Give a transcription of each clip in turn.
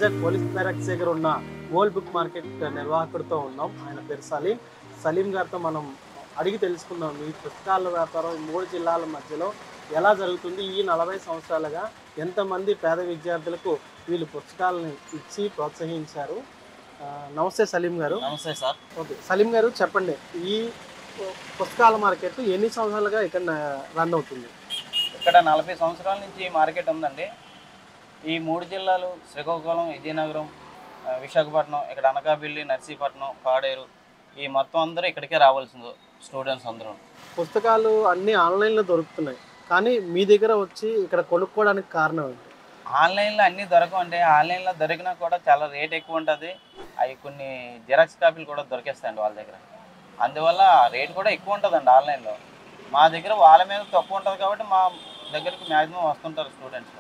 Vizag police barracks దగ్గర ఉన్న old book market నిర్వాహకుడితో ఉన్నాం. ఆయన పేరు సలీం. సలీం గారితో మనం అడిగి తెలుసుకుందాం ఈ పుస్తకాల వ్యాపారం ఈ 3 జిల్లాల మధ్యలో ఎలా జరుగుతుంది, ఈ 40 సంవత్సరాలుగా ఎంతమంది పేద విద్యార్థులకు వీళ్ళు పుస్తకాలను ఇచ్చి ప్రోత్సహించారు. నమస్తే సలీం గారు. నమస్తే సార్. ఓకే సలీం గారు, చెప్పండి, ఈ పుస్తకాల మార్కెట్ ఎన్ని సంవత్సరాలుగా ఇక్కడ రన్ అవుతుంది? ఇక్కడ 40 సంవత్సరాల నుంచి ఈ మార్కెట్ ఉందండి. ఈ 3 జిల్లాలు శ్రీకాకుళం, విజయనగరం, విశాఖపట్నం, ఇక్కడ అనకాపల్లి, నర్సీపట్నం, పాడేరు, ఈ మొత్తం అందరూ ఇక్కడికే రావాల్సింది స్టూడెంట్స్ అందరూ. పుస్తకాలు అన్నీ ఆన్లైన్లో దొరుకుతున్నాయి, కానీ మీ దగ్గర వచ్చి ఇక్కడ కొనుక్కోవడానికి కారణం ఏంటి? ఆన్లైన్లో అన్నీ దొరకవండి. ఆన్లైన్లో దొరికినా కూడా చాలా రేట్ ఎక్కువ ఉంటుంది. అవి కొన్ని జిరాక్స్ కాపీలు కూడా దొరికేస్తాయండి వాళ్ళ దగ్గర. అందువల్ల రేట్ కూడా ఎక్కువ ఉంటుందండి ఆన్లైన్లో. మా దగ్గర వాళ్ళ మీద తక్కువ ఉంటుంది కాబట్టి మా దగ్గరికి మ్యాక్సిమం వస్తుంటారు స్టూడెంట్స్.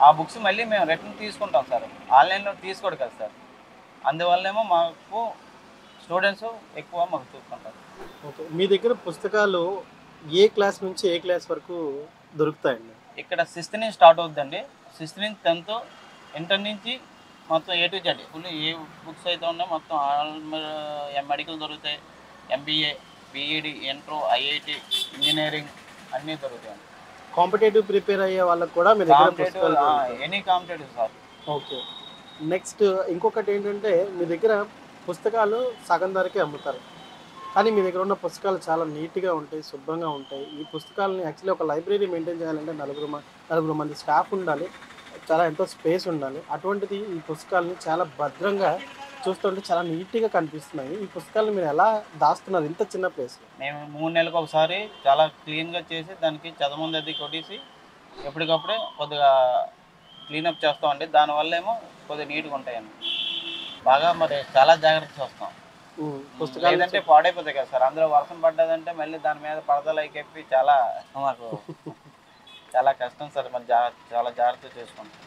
ఆ బుక్స్ మళ్ళీ మేము రిటర్న్ తీసుకుంటాం సార్, ఆన్లైన్లో తీసుకోడు కదా సార్. అందువల్లేమో మాకు స్టూడెంట్స్ ఎక్కువ మాకు చూసుకుంటారు. ఓకే, మీ దగ్గర పుస్తకాలు ఏ క్లాస్ నుంచి ఏ క్లాస్ వరకు దొరుకుతాయండి? ఇక్కడ 6th నుంచి స్టార్ట్ అవుతుందండి. 6th నుంచి 10th, ఇంటర్ నుంచి మొత్తం A to Z full A books అయితే ఉన్నాయో మొత్తం మెడికల్ దొరుకుతాయి, MBA, BEd, inter, IIT, engineering అన్నీ దొరుకుతాయండి. కాంపిటేటివ్ ప్రిపేర్ అయ్యే వాళ్ళకి కూడా మీ దగ్గర పుస్తకాలు any competitive sir. Okay, next ఇంకొకటి ఏంటంటే మీ దగ్గర పుస్తకాలు సగం ధరకే అమ్ముతారు, కానీ మీ దగ్గర ఉన్న పుస్తకాలు చాలా నీట్గా ఉంటాయి, శుభ్రంగా ఉంటాయి. ఈ పుస్తకాలని యాక్చువల్లీ ఒక లైబ్రరీ మెయింటైన్ చేయాలంటే నలుగురు మంది స్టాఫ్ ఉండాలి, చాలా ఎంతో స్పేస్ ఉండాలి. అటువంటిది ఈ పుస్తకాలని చాలా భద్రంగా చూస్తుంటే చాలా నీట్గా కనిపిస్తున్నాయి. ఈ పుస్తకాలను మీరు ఎలా దాస్తున్నారు ఇంత చిన్న ప్లేస్లో? మేము 3 నెలలకు ఒకసారి చాలా క్లీన్గా చేసి దానికి చదమంది అది కొట్టేసి ఎప్పటికప్పుడే కొద్దిగా క్లీనప్ చేస్తామండి. దానివల్ల ఏమో కొద్దిగా నీట్గా ఉంటాయండి. బాగా మరి చాలా జాగ్రత్త చేస్తాం. పుస్తకాలు ఏంటంటే పాడైపోతాయి కదా సార్. అందులో వర్షం పడ్డదంటే మళ్ళీ దాని మీద పరదలు అయికెప్పి చాలా మాకు చాలా కష్టం సార్. మరి చాలా జాగ్రత్త చేసుకుంటాం.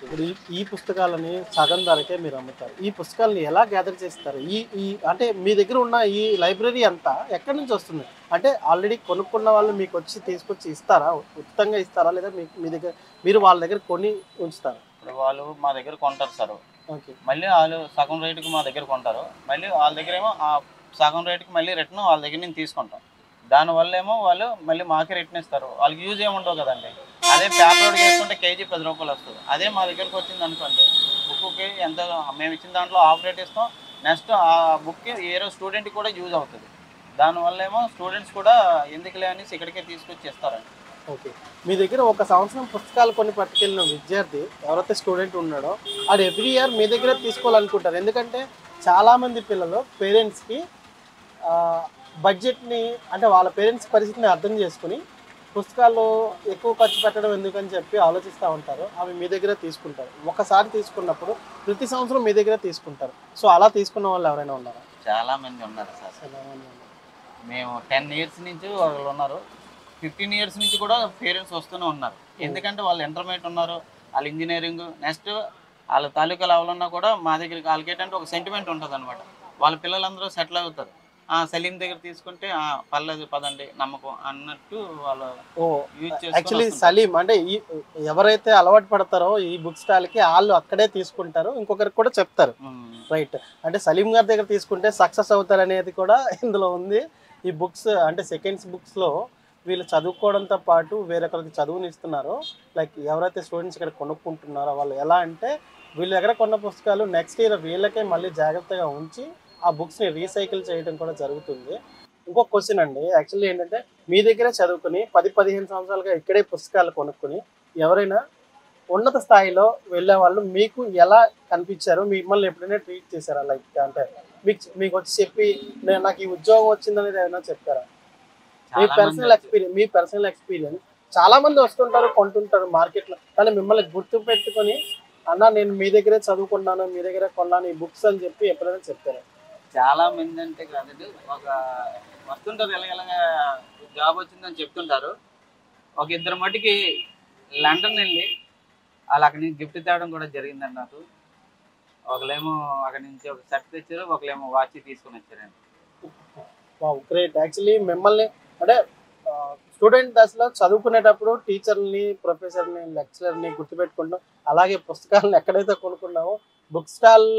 ఇప్పుడు ఈ పుస్తకాలని సగం ధరకే మీరు అమ్ముతారు. ఈ పుస్తకాలని ఎలా గ్యాదర్ చేస్తారు? ఈ అంటే మీ దగ్గర ఉన్న ఈ లైబ్రరీ అంతా ఎక్కడి నుంచి వస్తుంది? అంటే ఆల్రెడీ కొనుక్కున్న వాళ్ళు మీకు వచ్చి తీసుకొచ్చి ఇస్తారా, ఉచితంగా ఇస్తారా, లేదా మీ దగ్గర మీరు వాళ్ళ దగ్గర కొని ఉంచుతారా? ఇప్పుడు వాళ్ళు మా దగ్గర కొంటారు సార్. ఓకే, మళ్ళీ వాళ్ళు సగం రేటుకి మా దగ్గర కొంటారు. మళ్ళీ వాళ్ళ దగ్గర ఏమో ఆ సగం రేటుకి మళ్ళీ రిటర్న్ వాళ్ళ దగ్గర నుంచి తీసుకుంటాం. దానివల్ల ఏమో వాళ్ళు మళ్ళీ మాకే రిటర్న్ ఇస్తారు. వాళ్ళకి యూజ్ ఏముండవు కదండి. అదే పేపర్ వేసుకుంటే కేజీ 10 రూపాయలు వస్తుంది. అదే మా దగ్గరకు వచ్చింది అనుకోండి, బుక్కి ఎంత మేము ఇచ్చిన దాంట్లో హాఫ్ రేట్ ఇస్తాం. నెక్స్ట్ ఆ బుక్కి వేరే స్టూడెంట్కి కూడా యూజ్ అవుతుంది. దానివల్ల ఏమో స్టూడెంట్స్ కూడా ఎందుకులే అనేసి ఇక్కడికే తీసుకొచ్చి ఇస్తారండి. ఓకే, మీ దగ్గర ఒక సంవత్సరం పుస్తకాలు కొని పట్టుకెళ్ళిన విద్యార్థి ఎవరైతే స్టూడెంట్ ఉన్నాడో అది ఎవ్రీ ఇయర్ మీ దగ్గర తీసుకోవాలనుకుంటారు. ఎందుకంటే చాలామంది పిల్లలు పేరెంట్స్కి బడ్జెట్ని అంటే వాళ్ళ పేరెంట్స్ పరిస్థితిని అర్థం చేసుకుని పుస్తకాలు ఎక్కువ ఖర్చు పెట్టడం ఎందుకని చెప్పి ఆలోచిస్తూ ఉంటారు. అవి మీ దగ్గర తీసుకుంటారు. ఒకసారి తీసుకున్నప్పుడు ప్రతి సంవత్సరం మీ దగ్గర తీసుకుంటారు. సో అలా తీసుకున్న వాళ్ళు ఎవరైనా ఉన్నారా? చాలామంది ఉన్నారు సార్. మేము 10 ఇయర్స్ నుంచి వాళ్ళు ఉన్నారు. 15 ఇయర్స్ నుంచి కూడా పేరెంట్స్ వస్తూనే ఉన్నారు. ఎందుకంటే వాళ్ళు ఇంటర్మీడియట్ ఉన్నారు, వాళ్ళు ఇంజనీరింగ్, నెక్స్ట్ వాళ్ళ తాలూకా లెవెల్ ఉన్నా కూడా మా దగ్గరికి వాళ్ళకి ఏంటంటే ఒక సెంటిమెంట్ ఉంటుంది అనమాట. వాళ్ళ పిల్లలందరూ సెటిల్ అవుతారు. సలీం దగ్గర తీసుకుంటే పర్లేదు పదండి నమ్మకం అన్నట్టు వాళ్ళు యూజ్ చేస్తారు. యాక్చువల్లీ సలీం అంటే ఎవరైతే అలవాటు పడతారో ఈ బుక్ స్టాల్కి వాళ్ళు అక్కడే తీసుకుంటారు, ఇంకొకరికి కూడా చెప్తారు. రైట్, అంటే సలీం గారి దగ్గర తీసుకుంటే సక్సెస్ అవుతారు అనేది కూడా ఇందులో ఉంది. ఈ బుక్స్ అంటే సెకండ్స్ బుక్స్లో వీళ్ళు చదువుకోవడంతో పాటు వేరొకరికి చదువుని ఇస్తున్నారు. లైక్ ఎవరైతే స్టూడెంట్స్ ఇక్కడ కొనుక్కుంటున్నారో వాళ్ళు ఎలా అంటే వీళ్ళ దగ్గర కొన్న పుస్తకాలు నెక్స్ట్ ఇయర్ వీళ్ళకే మళ్ళీ జాగ్రత్తగా ఉంచి ఆ బుక్స్ని రీసైకిల్ చేయడం కూడా జరుగుతుంది. ఇంకొక క్వశ్చన్ అండి, యాక్చువల్లీ ఏంటంటే మీ దగ్గరే చదువుకుని 10-15 సంవత్సరాలుగా ఇక్కడే పుస్తకాలు కొనుక్కొని ఎవరైనా ఉన్నత స్థాయిలో వెళ్ళే వాళ్ళు మీకు ఎలా కనిపించారు? మిమ్మల్ని ఎప్పుడైనా ట్రీట్ చేశారా? లైక్ అంటే మీకు వచ్చి చెప్పి నాకు ఈ ఉద్యోగం వచ్చిందనేది ఏమైనా చెప్పారా? మీ పర్సనల్ ఎక్స్పీరియన్స్ చాలా మంది వస్తుంటారు, కొంటుంటారు మార్కెట్లో, కానీ మిమ్మల్ని గుర్తు పెట్టుకొని అన్న నేను మీ దగ్గరే చదువుకున్నాను, మీ దగ్గర కొన్నాను ఈ బుక్స్ అని చెప్పి ఎప్పుడైనా చెప్పారా? చాలా మంది అంటే కాదండి, ఒక వస్తుంటారు ఎలాగెలాగా జాబ్ వచ్చిందని చెప్తుంటారు. ఒక 2 మటుకి లండన్ వెళ్ళి వాళ్ళు అక్కడి నుంచి గిఫ్ట్ తేవడం కూడా జరిగిందండి నాకు. ఒకళ్ళేమో అక్కడి నుంచి ఒక షర్ట్ తెచ్చారు, ఒకళ్ళేమో వాచ్ తీసుకొని వచ్చారండి. Wow, great. యాక్చువల్లీ మిమ్మల్ని అంటే స్టూడెంట్ దశలో చదువుకునేటప్పుడు టీచర్ని, ప్రొఫెసర్ని, లెక్చరర్ని గుర్తుపెట్టుకుంటాం. అలాగే పుస్తకాలను ఎక్కడైతే కొనుక్కున్నామో బుక్ స్టాల్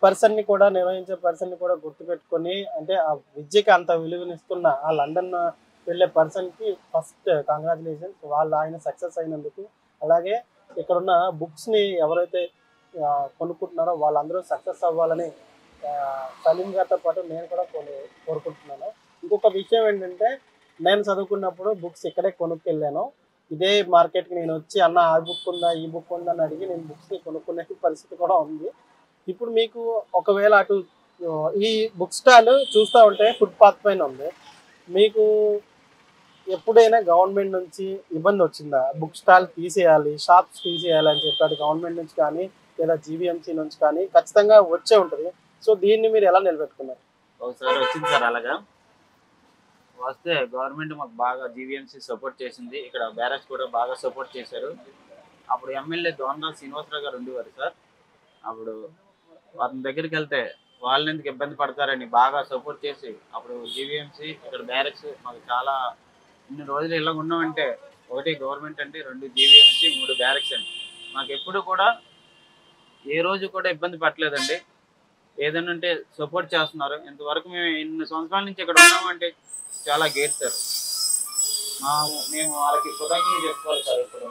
పర్సన్ ని కూడా నిర్వహించే పర్సన్ ని కూడా గుర్తుపెట్టుకొని, అంటే ఆ విద్యకి అంత విలువనిస్తున్న ఆ లండన్ వెళ్ళే పర్సన్ కి ఫస్ట్ కంగ్రాచులేషన్స్, వాళ్ళు ఆయన సక్సెస్ అయినందుకు. అలాగే ఇక్కడున్న బుక్స్ ని ఎవరైతే కొనుక్కుంటున్నారో వాళ్ళందరూ సక్సెస్ అవ్వాలని సలీం గారితో పాటు నేను కూడా కోరుకుంటున్నాను. ఇంకొక విషయం ఏంటంటే, నేను చదువుకున్నప్పుడు బుక్స్ ఇక్కడే కొనుక్కెళ్ళాను. ఇదే మార్కెట్కి నేను వచ్చి అన్న ఆ బుక్ ఉందా ఈ బుక్ ఉందా అని అడిగి నేను బుక్స్ని కొనుక్కునే పరిస్థితి కూడా ఉంది. ఇప్పుడు మీకు ఒకవేళ అటు ఈ బుక్ స్టాల్ చూస్తూ ఉంటే ఫుట్పాత్ పైన ఉంది. మీకు ఎప్పుడైనా గవర్నమెంట్ నుంచి ఇబ్బంది వచ్చిందా? బుక్ స్టాల్ తీసేయాలి, షాప్స్ తీసేయాలి అని చెప్పి అటు గవర్నమెంట్ నుంచి కానీ లేదా జీవీఎంసీ నుంచి కానీ ఖచ్చితంగా వచ్చే ఉంటుంది. సో దీన్ని మీరు ఎలా నిలబెట్టుకున్నారు? ఒకసారి వచ్చింది సార్ అలాగా. వస్తే గవర్నమెంట్ మాకు బాగా జీవీఎంసీ సపోర్ట్ చేసింది, ఇక్కడ బ్యారక్స్ కూడా బాగా సపోర్ట్ చేశారు. అప్పుడు ఎమ్మెల్యే దోండా శ్రీనివాసరావు గారు ఉండేవారు సార్. అప్పుడు అతని దగ్గరికి వెళ్తే వాళ్ళని ఎందుకు ఇబ్బంది పడతారని బాగా సపోర్ట్ చేసి అప్పుడు జీవీఎంసీ ఇక్కడ బ్యారక్స్ మాకు చాలా ఇన్ని రోజులు ఇలా ఉన్నామంటే, ఒకటి గవర్నమెంట్ అంటే, 2 జీవీఎంసీ, 3 బ్యారక్స్ అండి. మాకు ఎప్పుడు కూడా ఏ రోజు కూడా ఇబ్బంది పట్టలేదండి. ఏదైనా అంటే సపోర్ట్ చేస్తున్నారు. ఇంతవరకు మేము ఇన్ని సంవత్సరాల నుంచి ఇక్కడ ఉన్నామంటే చాలా గేట్ సార్. మేము వాళ్ళకి కృతజ్ఞతలు చెప్పుకోవాలి సార్. ఇప్పుడు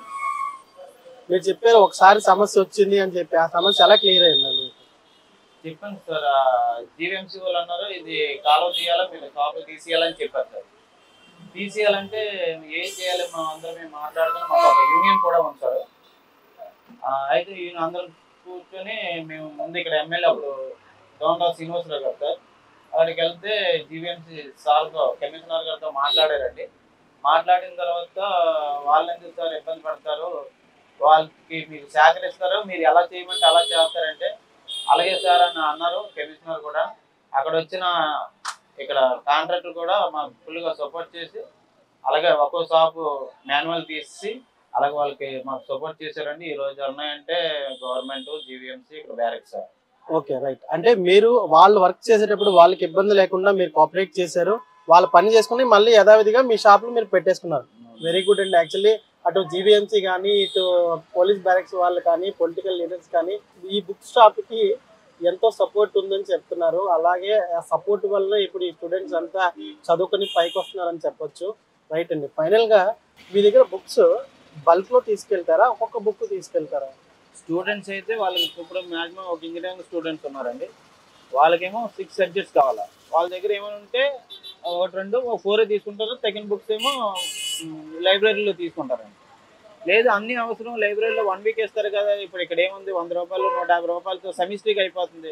మీరు చెప్పారు ఒకసారి సమస్య వచ్చింది అని చెప్పి, ఆ సమస్య ఎలా క్లియర్ అయిందండి? చెప్పండి సార్. జీవీఎంసీ వాళ్ళు అన్నారు ఇది కాలువ తీయాలా, మీరు కాపు తీసేయాలని చెప్పారు సార్. తీసేయాలంటే ఏం చేయాలి, మనం అందరం మాట్లాడుతున్నాం. మాకు ఒక యూనియన్ కూడా ఉంది సార్. అయితే ఈయన అందరం కూర్చొని మేము ముందు ఇక్కడ ఎమ్మెల్యే అప్పుడు దోండా శ్రీనివాసరావు గారు సార్, అక్కడికి వెళ్తే జీవీఎంసీ సార్తో కమిషనర్ గారితో మాట్లాడారండి. మాట్లాడిన తర్వాత వాళ్ళు ఎందుకు సార్ ఇబ్బంది పడతారు, వాళ్ళకి మీకు సహకరిస్తారు, మీరు ఎలా చేయమంటే అలా చేస్తారంటే అలాగే సార్ అని అన్నారు కమిషనర్ కూడా. అక్కడ వచ్చిన ఇక్కడ కాంట్రాక్టర్ కూడా మాకు ఫుల్గా సపోర్ట్ చేసి అలాగే ఒక్కో షాపు మాన్యువల్ తీసి అలాగే వాళ్ళకి మాకు సపోర్ట్ చేశారండి. ఈ రోజు ఉన్నాయంటే గవర్నమెంట్, జీవీఎంసీ, ఇక్కడ బ్యారక్స్ సార్. Okay, right. అంటే మీరు వాళ్ళు వర్క్ చేసేటప్పుడు వాళ్ళకి ఇబ్బంది లేకుండా మీరు కోఆపరేట్ చేశారు, వాళ్ళ పని చేసుకుని మళ్ళీ యథావిధిగా మీ షాప్లో మీరు పెట్టేసుకున్నారు. వెరీ గుడ్ అండి. యాక్చువల్లీ అటు జీవీఎంసీ కానీ, ఇటు పోలీస్ బ్యారక్స్ వాళ్ళు కానీ, పొలిటికల్ లీడర్స్ కానీ ఈ బుక్ షాప్కి ఎంతో సపోర్ట్ ఉందని చెప్తున్నారు. అలాగే ఆ సపోర్ట్ వల్ల ఇప్పుడు ఈ స్టూడెంట్స్ అంతా చదువుకొని పైకి వస్తున్నారని చెప్పొచ్చు. రైట్ అండి. ఫైనల్గా మీ దగ్గర బుక్స్ బల్క్లో తీసుకెళ్తారా, ఒక్కొక్క బుక్ తీసుకెళ్తారా? స్టూడెంట్స్ అయితే వాళ్ళకి ఇప్పుడు మ్యాక్సిమం ఒక ఇంజనీరింగ్ స్టూడెంట్స్ ఉన్నారండి, వాళ్ళకేమో 6 సబ్జెక్ట్స్ కావాలా. వాళ్ళ దగ్గర ఏమైనా ఉంటే 1, 2, 4 తీసుకుంటారు. సెకండ్ బుక్స్ ఏమో లైబ్రరీలో తీసుకుంటారండి. లేదు అన్ని అవసరం లైబ్రరీలో 1 వీక్ ఇస్తారు కదా, ఇప్పుడు ఇక్కడ ఏముంది 100 రూపాయలు 150 రూపాయలతో సెమిస్టర్కి అయిపోతుంది,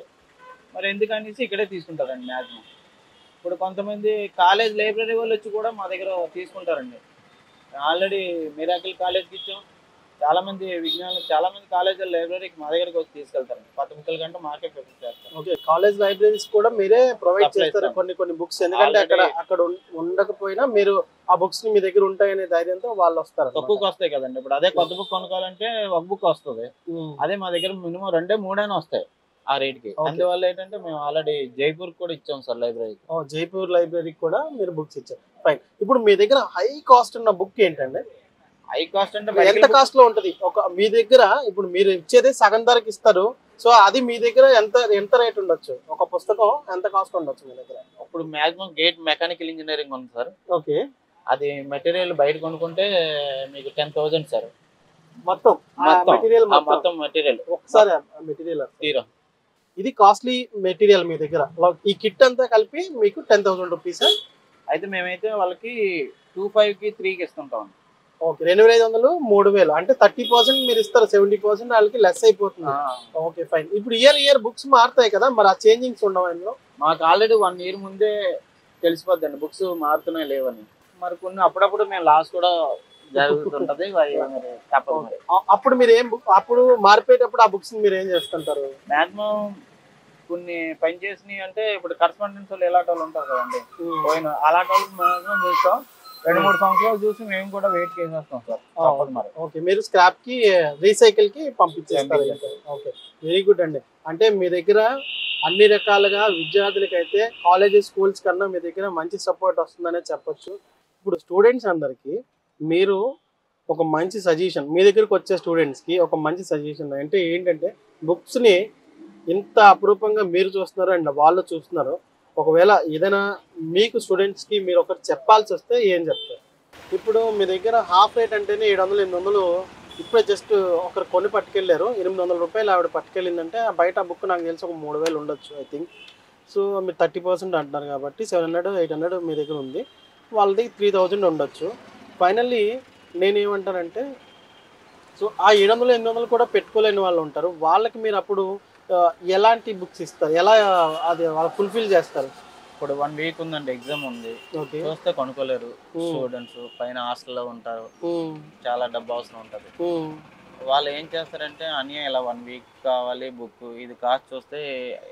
మరి ఎందుకనేసి ఇక్కడే తీసుకుంటారండి మ్యాక్సిమం. ఇప్పుడు కొంతమంది కాలేజ్ లైబ్రరీ వాళ్ళు వచ్చి కూడా మా దగ్గర తీసుకుంటారండి. ఆల్రెడీ మిరాకిల్ కాలేజ్కి ఇచ్చాం, చాలామంది విజ్ఞానులు చాలామంది కాలేజీల లైబ్రరీకి మా దగ్గరికి వచ్చి తీసుకెళ్తారు. 10 బుక్కుల కంటే మాకే ప్రిఫర్ చేస్తారు. ఓకే, కాలేజ్ లైబ్రరీస్ కూడా మీరే ప్రొవైడ్ చేస్తారు కొన్ని బుక్స్, ఎందుకంటే అక్కడ ఉండకపోయినా మీరు ఆ బుక్స్ మీ దగ్గర ఉంటాయనే ధైర్యంతో వాళ్ళు వస్తారు. తక్కువకి వస్తాయి కదండి. ఇప్పుడు అదే కొత్త బుక్ కొనుక్కోవాలంటే ఒక బుక్ వస్తుంది, అదే మా దగ్గర మినిమం 2, 3 వస్తాయి ఆ రేట్ కి. అందువల్ల ఏంటంటే మేము ఆల్రెడీ జైపూర్ కూడా ఇచ్చాం సార్ లైబ్రరీకి. జైపూర్ లైబ్రరీకి కూడా మీరు బుక్స్ ఇచ్చారు. ఫైన్. ఇప్పుడు మీ దగ్గర హై కాస్ట్ ఉన్న బుక్ ఏంటండి? హై కాస్ట్ అంటే ఎంత కాస్ట్ లో ఉంటది? మీ దగ్గర ఇప్పుడు మీరు ఇచ్చేది సగం ధరకి ఇస్తారు, సో అది మీ దగ్గర ఎంత రేట్ ఉండొచ్చు? ఒక పుస్తకం ఎంత కాస్ట్ ఉండొచ్చు మీ దగ్గర? ఇప్పుడు మాక్సిమం గేట్ మెకానికల్ ఇంజనీరింగ్ ఉంది సార్. ఓకే, అది మెటీరియల్ బయట కొనుక్కుంటే మీకు 10,000 సార్. మొత్తం మెటీరియల్ ఒకసారి మెటీరియల్ తీరా. ఇది కాస్ట్లీ మెటీరియల్ మీ దగ్గర. ఈ కిట్ అంతా కలిపి మీకు 10,000 రూపీస్. అయితే మేమైతే వాళ్ళకి 2,500కి 3కి ఇస్తుంటాం. ఓకే, 2,500 3,000 అంటే 30% మీరు ఇస్తారు, 70% వాళ్ళకి లెస్ అయిపోతుంది. Okay, fine. ఇప్పుడు ఇయర్ బుక్స్ మారుతాయి కదా, మరి ఆ చేంజింగ్స్ ఉండవు అందులో? మాకు ఆల్రెడీ 1 ఇయర్ ముందే తెలిసిపోద్దండి బుక్స్ మారుతున్నాయి లేవని. మరి కొన్ని అప్పుడప్పుడు మేము లాస్ కూడా జరుగుతుంటది, తప్పదు. అప్పుడు మీరు అప్పుడు మారిపోయేటప్పుడు ఆ బుక్స్ మీరు ఏం చేస్తుంటారు? మాక్సిమం కొన్ని పని చేసినాయి అంటే ఇప్పుడు కరస్పాండెన్స్ వాళ్ళు ఎలాంటి వాళ్ళు ఉంటారు కదండి, పోయిన అలాంటి వాళ్ళకి మాక్సిమం చూస్తాం. 2-3 సంవత్సరాలు చూసి మేము కూడా వెయిట్ చేసేస్తాం సార్. మరి ఓకే, మీరు స్క్రాప్ కి రీసైకిల్ కి పంపించేస్తారు. ఓకే, వెరీ గుడ్ అండి. అంటే మీ దగ్గర అన్ని రకాలుగా విద్యార్థులకైతే కాలేజెస్ స్కూల్స్ కన్నా మీ దగ్గర మంచి సపోర్ట్ వస్తుందనే చెప్పొచ్చు. ఇప్పుడు స్టూడెంట్స్ అందరికి మీరు ఒక మంచి సజెషన్, మీ దగ్గరకు వచ్చే స్టూడెంట్స్కి ఒక మంచి సజెషన్ అంటే ఏంటంటే, బుక్స్ని ఇంత అపురూపంగా మీరు చూస్తున్నారు అండ్ వాళ్ళు చూస్తున్నారు. ఒకవేళ ఏదైనా మీకు స్టూడెంట్స్కి మీరు ఒకటి చెప్పాల్సి వస్తే ఏం చెప్తారు? ఇప్పుడు మీ దగ్గర హాఫ్ రేట్ అంటేనే 700, 800 ఇప్పుడే జస్ట్ ఒకరు కొని పట్టుకెళ్ళారు. రూ. 800 ఆవిడ పట్టుకెళ్ళిందంటే బయట ఆ బుక్ నాకు తెలిసి ఒక 3000 ఉండొచ్చు ఐ థింక్. సో మీరు 30% అంటున్నారు కాబట్టి 700, 800 మీ దగ్గర ఉంది. వాళ్ళది 3000 ఉండొచ్చు. ఫైనల్లీ నేనేమంటానంటే సో ఆ 700, 800 కూడా పెట్టుకోలేని వాళ్ళు ఉంటారు. వాళ్ళకి మీరు అప్పుడు ఎలాంటి బుక్స్ ఇస్తారు? ఎలా అది వాళ్ళు ఫుల్ఫిల్ చేస్తారు? ఇప్పుడు 1 వీక్ ఉందండి, ఎగ్జామ్ ఉంది. ఓకే. చూస్తే కొనుక్కోలేరు స్టూడెంట్స్. పైన హాస్టల్లో ఉంటారు, చాలా డబ్బు అవసరం ఉంటుంది. వాళ్ళు ఏం చేస్తారంటే అన్నయ్య ఇలా 1 వీక్ కావాలి బుక్, ఇది కాస్ట్ చూస్తే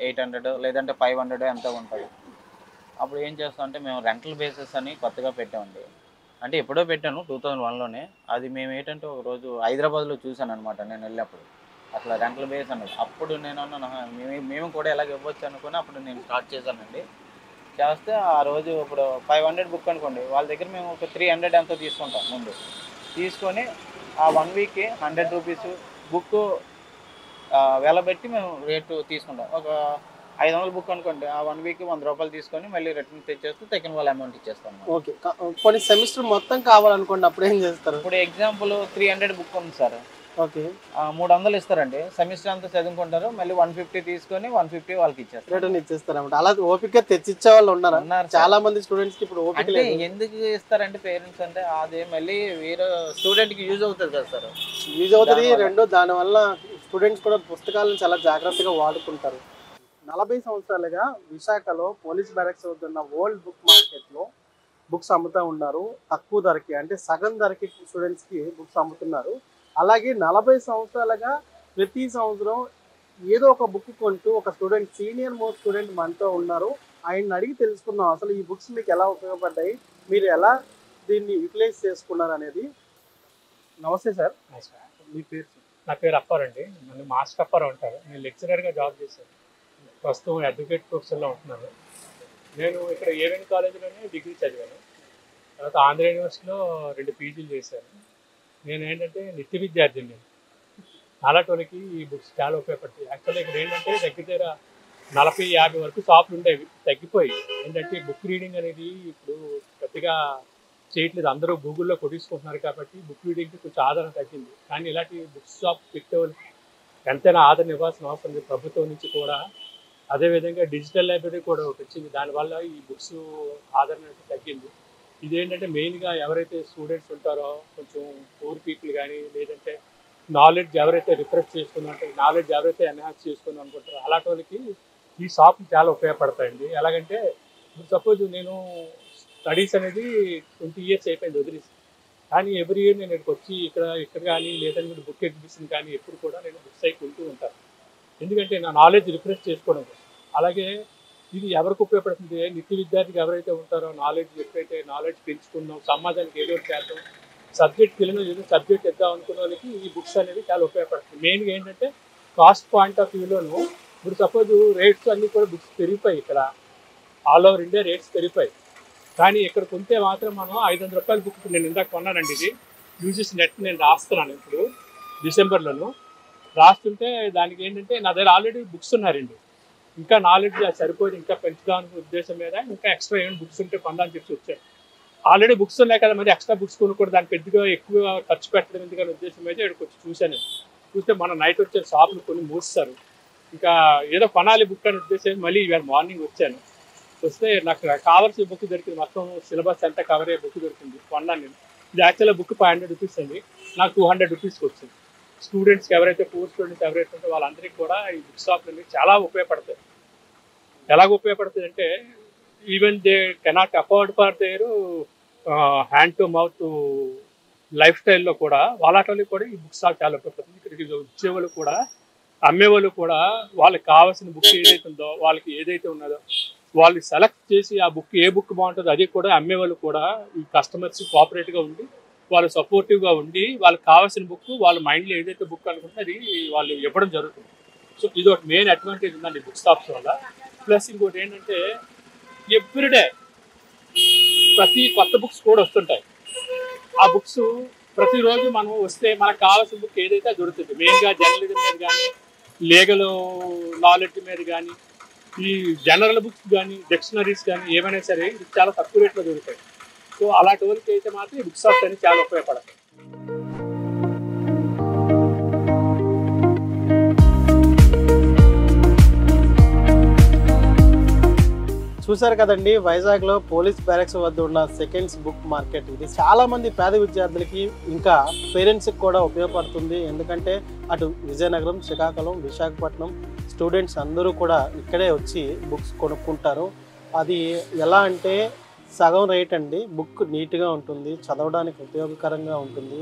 800 లేదంటే 500 ఎంతో ఉంటుంది. అప్పుడు ఏం చేస్తాం అంటే మేము రెంటల్ బేసిస్ అని కొత్తగా పెట్టామండి. అంటే ఎప్పుడో పెట్టాను 2001లోనే. అది మేము ఏంటంటే ఒకరోజు హైదరాబాద్లో చూశాను అనమాట నేను వెళ్ళినప్పుడు. అట్లా రెంటల్ బేస్ అన్నది. అప్పుడు నేను అన్నాను మేము కూడా ఎలాగ ఇవ్వచ్చు అనుకుని అప్పుడు నేను స్టార్ట్ చేశానండి. చేస్తే ఆ రోజు ఇప్పుడు 500 బుక్ అనుకోండి, వాళ్ళ దగ్గర మేము ఒక 300 ఎంతో తీసుకుంటాం ముందు. తీసుకొని ఆ 1 వీక్కి 100 రూపీస్ బుక్ వెలబెట్టి మేము రేటు తీసుకుంటాం. ఒక 500 బుక్ అనుకోండి, ఆ 1 వీక్కి రూ. 100 తీసుకొని మళ్ళీ రిటర్న్ తెచ్చేస్తూ తగిన వాళ్ళ అమౌంట్ ఇచ్చేస్తాం. ఓకే. కొన్ని సెమిస్టర్ మొత్తం కావాలనుకోండి, అప్పుడు ఏం చేస్తారు? ఇప్పుడు ఎగ్జాంపుల్ 300 బుక్ ఉంది సార్. ఓకే. 300 ఇస్తారండి. సెమిస్టర్ అంతా చదువుకుంటారు, మళ్ళీ 150 తీసుకొని 150 వాళ్ళకి ఇచ్చేస్తారు, రిటర్న్ ఇచ్చేస్తారన్నమాట. అలా ఓపిక తెచ్చిచ్చే వాళ్ళు ఉన్నారు చాలా మంది స్టూడెంట్స్ కి. ఇప్పుడు ఓపిక లేదు. ఎందుకు ఇస్తారంటే పేరెంట్స్ అంటే అదే మళ్ళీ వేరే స్టూడెంట్ కి యూజ్ అవుతుంది కదా సార్. యూజ్ అవుతుంది. రెండో దానివల్ల స్టూడెంట్స్ కూడా పుస్తకాలను చాలా జాగ్రత్తగా వాడుకుంటారు. 40 సంవత్సరాలుగా విశాఖలో పోలీస్ బ్యారక్స్ అవుతున్న ఓల్డ్ బుక్ మార్కెట్లో బుక్స్ అమ్ముతూ ఉన్నారు. తక్కువ ధరకి, అంటే సగం ధరకి స్టూడెంట్స్కి బుక్స్ అమ్ముతున్నారు. అలాగే 40 సంవత్సరాలుగా ప్రతి సంవత్సరం ఏదో ఒక బుక్ కొంటూ ఒక స్టూడెంట్, సీనియర్ మోస్ట్ స్టూడెంట్ మనతో ఉన్నారు. ఆయన అడిగి తెలుసుకుందాం అసలు ఈ బుక్స్ మీకు ఎలా ఉపయోగపడ్డాయి, మీరు ఎలా దీన్ని యూటిలైజ్ చేసుకున్నారు అనేది. నమస్తే సార్. మీ పేరు? నా పేరు అప్పారండి. నన్ను మాస్టర్ అప్పారావు అంటారు. నేను లెక్చరర్గా జాబ్ చేశాను. ప్రస్తుతం అడ్వకేట్ ప్రొఫెసర్లో ఉంటున్నాను. నేను ఇక్కడ ఏవెన్ కాలేజీలోనే డిగ్రీ చదివాను. తర్వాత ఆంధ్ర యూనివర్సిటీలో 2 పీజీలు చేశాను. నేను ఏంటంటే నిత్య విద్యార్థిని. నేను అలాంటి ఈ బుక్స్ చాలా ఉపయోగపడతాయి. యాక్చువల్గా ఇక్కడ ఏంటంటే దగ్గర 40-50 వరకు షాపులు ఉండేవి, తగ్గిపోయి. ఏంటంటే బుక్ రీడింగ్ అనేది ఇప్పుడు పెద్దగా చేయట్లేదు. అందరూ గూగుల్లో కొట్టించుకుంటున్నారు కాబట్టి బుక్ రీడింగ్కి కొంచెం ఆదరణ తగ్గింది. కానీ ఇలాంటి బుక్ షాప్ పెట్టేవాళ్ళు ఎంతైనా ఆదరణ ఇవ్వాల్సిన అవసరం లేదు ప్రభుత్వం నుంచి కూడా. అదేవిధంగా డిజిటల్ లైబ్రరీ కూడా ఒకటి వచ్చింది. దానివల్ల ఈ బుక్స్ ఆదరణ తగ్గింది. ఇదేంటంటే మెయిన్గా ఎవరైతే స్టూడెంట్స్ ఉంటారో, కొంచెం పూర్ పీపుల్ కానీ, లేదంటే నాలెడ్జ్ ఎవరైతే రిఫ్రెష్ చేసుకుందంటే నాలెడ్జ్ ఎవరైతే ఎన్హాన్స్ చేసుకుందాం అనుకుంటారో అలాంటి వాళ్ళకి ఈ షాపులు చాలా ఉపయోగపడతాయండి. ఎలాగంటే ఇప్పుడు సపోజ్ నేను స్టడీస్ అనేది 20 ఇయర్స్ అయిపోయింది వదిలేసి, కానీ ఎవ్రీ ఇయర్ నేను ఇక్కడికి వచ్చి ఇక్కడ కానీ లేదంటే బుక్ ఎగ్జిబిషన్ కానీ ఎప్పుడు కూడా నేను బుక్స్ అయి కొంటూ ఉంటాను. ఎందుకంటే నా నాలెడ్జ్ రిఫ్రెష్ చేసుకోవడం కోసం. అలాగే ఇది ఎవరికి ఉపయోగపడుతుంది? నిత్య విద్యార్థికి ఎవరైతే ఉంటారో ఎప్పుడైతే నాలెడ్జ్ పెంచుకుందాం, సమాజానికి ఏదో చేద్దాం, సబ్జెక్ట్ తెలియదు ఏదో సబ్జెక్ట్ ఇద్దాం అనుకున్న వాళ్ళకి ఈ బుక్స్ అనేవి చాలా ఉపయోగపడుతుంది. మెయిన్గా ఏంటంటే కాస్ట్ పాయింట్ ఆఫ్ వ్యూలోను ఇప్పుడు సపోజ్ రేట్స్ అన్నీ కూడా బుక్స్ పెరిగిపోయి, ఇక్కడ ఆల్ ఓవర్ ఇండియా రేట్స్ పెరిగిపోయి. కానీ ఇక్కడ కొంటే మాత్రం మనం 500 రూపాయల బుక్ నేను ఇందాక కొన్నానండి. ఇది యూజీసీ నెట్ నేను రాస్తున్నాను ఇప్పుడు డిసెంబర్లోను. రాస్తుంటే దానికి ఏంటంటే నా దగ్గర ఆల్రెడీ బుక్స్ ఉన్నారండి. ఇంకా నాలెడ్జ్ సరిపోయి ఇంకా పెంచుదామనే ఉద్దేశం మీద ఇంకా ఎక్స్ట్రా ఏమైనా బుక్స్ ఉంటే కొందామని చెప్పి వచ్చాను. ఆల్రెడీ బుక్స్ ఉన్నాయి కదా, మరి ఎక్స్ట్రా బుక్స్ కొనుక్కోవడం దానికి పెద్దగా ఎక్కువ ఖర్చు పెట్టడం ఎందుకనే ఉద్దేశం మీద ఇక్కడికి వచ్చి చూశాను. చూస్తే మన నైట్ వచ్చే షాపులు కొన్ని మూస్తారు. ఇంకా ఏదో కొనాలి బుక్ అని ఉద్దేశం మళ్ళీ ఇవాళ మార్నింగ్ వచ్చాను. వస్తే నాకు కావాల్సిన బుక్ దొరికింది. మొత్తం సిలబస్ అంతా కవర్ అయ్యే బుక్ దొరికింది, కొన్నాను నేను. ఇది యాక్చువల్గా బుక్ 500 రూపీస్ అండి, నాకు 200 రూపీస్కి వచ్చింది. స్టూడెంట్స్కి ఎవరైతే పూర్ స్టూడెంట్స్ ఎవరైతే ఉంటే వాళ్ళందరికీ కూడా ఈ బుక్ షాప్లు చాలా ఉపయోగపడతాయి. ఎలాగ ఉపయోగపడుతుంది అంటే even they cannot afford for their hand to mouth life స్టైల్లో కూడా వాళ్ళకి కూడా ఈ బుక్ షాప్ చాలా ఉపయోగపడుతుంది. ఇక్కడికి వచ్చేవాళ్ళు కూడా అమ్మేవాళ్ళు కూడా వాళ్ళకి కావాల్సిన బుక్ ఏదైతే ఉందో వాళ్ళకి ఏదైతే ఉన్నదో వాళ్ళు సెలెక్ట్ చేసి ఆ బుక్ ఏ బుక్ బాగుంటుందో అది కూడా అమ్మేవాళ్ళు కూడా ఈ కస్టమర్స్ కోఆపరేట్గా ఉండి వాళ్ళు సపోర్టివ్గా ఉండి వాళ్ళకి కావాల్సిన బుక్ వాళ్ళ మైండ్లో ఏదైతే బుక్ అనుకుంటే అది వాళ్ళు ఇవ్వడం జరుగుతుంది. సో ఇది ఒక మెయిన్ అడ్వాంటేజ్ ఉందండి బుక్ షాప్స్ వల్ల. ప్లస్ ఇంకోటి ఏంటంటే ఎవ్రీడే ప్రతి కొత్త బుక్స్ కూడా వస్తుంటాయి. ఆ బుక్స్ ప్రతిరోజు మనం వస్తే మనకు కావాల్సిన బుక్ ఏదైతే దొరుకుతుంది. మెయిన్గా జర్నలిజం మీద కానీ లీగల్ నాలెడ్జ్ మీద కానీ, ఈ జనరల్ బుక్స్ కానీ, డిక్షనరీస్ కానీ ఏమైనా సరే ఇది చాలా తక్కువ రేట్లో దొరుకుతాయి. సో అలాంటి వాళ్ళకి అయితే మాత్రం ఈ బుక్ షాప్స్ అనేది చాలా ఉపయోగపడతాయి. చూసారు కదండి, వైజాగ్లో పోలీస్ బ్యారక్స్ వద్ద ఉన్న సెకండ్స్ బుక్ మార్కెట్. ఇది చాలా మంది పేద విద్యార్థులకి ఇంకా పేరెంట్స్కి కూడా ఉపయోగపడుతుంది. ఎందుకంటే అటు విజయనగరం, శ్రీకాకుళం, విశాఖపట్నం స్టూడెంట్స్ అందరూ కూడా ఇక్కడే వచ్చి బుక్స్ కొనుక్కుంటారు. అది ఎలా అంటే సగం రేట్ అండి. బుక్ నీట్గా ఉంటుంది, చదవడానికి ఉపయోగకరంగా ఉంటుంది.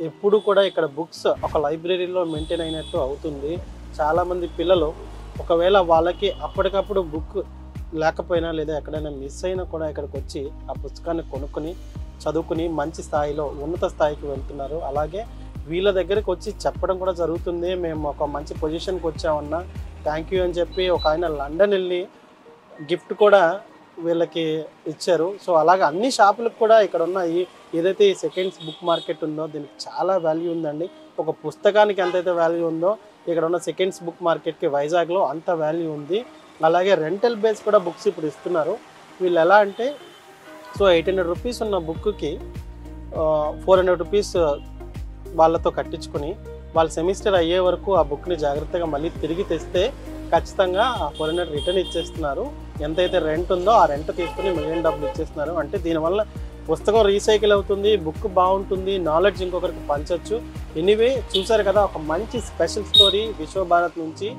ఎప్పుడు కూడా ఇక్కడ బుక్స్ ఒక లైబ్రరీలో మెయింటైన్ అయినట్టు అవుతుంది. చాలామంది పిల్లలు ఒకవేళ వాళ్ళకి అప్పటికప్పుడు బుక్ లేకపోయినా లేదా ఎక్కడైనా మిస్ అయినా కూడా ఇక్కడికి వచ్చి ఆ పుస్తకాన్ని కొనుక్కొని చదువుకుని మంచి స్థాయిలో ఉన్నత స్థాయికి వెళ్తున్నారు. అలాగే వీళ్ళ దగ్గరికి వచ్చి చెప్పడం కూడా జరుగుతుంది, మేము ఒక మంచి పొజిషన్కి వచ్చామన్నా థ్యాంక్ యూ అని చెప్పి ఒక ఆయన లండన్ వెళ్ళి గిఫ్ట్ కూడా వీళ్ళకి ఇచ్చారు. సో అలాగే అన్ని షాపులకు కూడా ఇక్కడ ఉన్న ఏదైతే ఈ సెకండ్స్ బుక్ మార్కెట్ ఉందో దీనికి చాలా వాల్యూ ఉందండి. ఒక పుస్తకానికి ఎంతైతే వాల్యూ ఉందో ఇక్కడ ఉన్న సెకండ్స్ బుక్ మార్కెట్కి వైజాగ్లో అంత వాల్యూ ఉంది. అలాగే రెంటల్ బేస్ కూడా బుక్స్ ఇప్పుడు ఇస్తున్నారు. వీళ్ళు ఎలా అంటే సో 800 రూపీస్ ఉన్న బుక్కి 400 రూపీస్ వాళ్ళతో కట్టించుకొని వాళ్ళ సెమిస్టర్ అయ్యే వరకు ఆ బుక్ని జాగ్రత్తగా మళ్ళీ తిరిగి తెస్తే ఖచ్చితంగా ఆ 400 రిటర్న్ ఇచ్చేస్తున్నారు. ఎంతైతే రెంట్ ఉందో ఆ రెంట్ తీసుకుని మిగిలిన డబ్బులు ఇచ్చేస్తున్నారు. అంటే దీనివల్ల పుస్తకం రీసైకిల్ అవుతుంది, బుక్ బాగుంటుంది, నాలెడ్జ్ ఇంకొకరికి పంచవచ్చు. ఎనీవే చూసారు కదా, ఒక మంచి స్పెషల్ స్టోరీ విశ్వభారత్ నుంచి.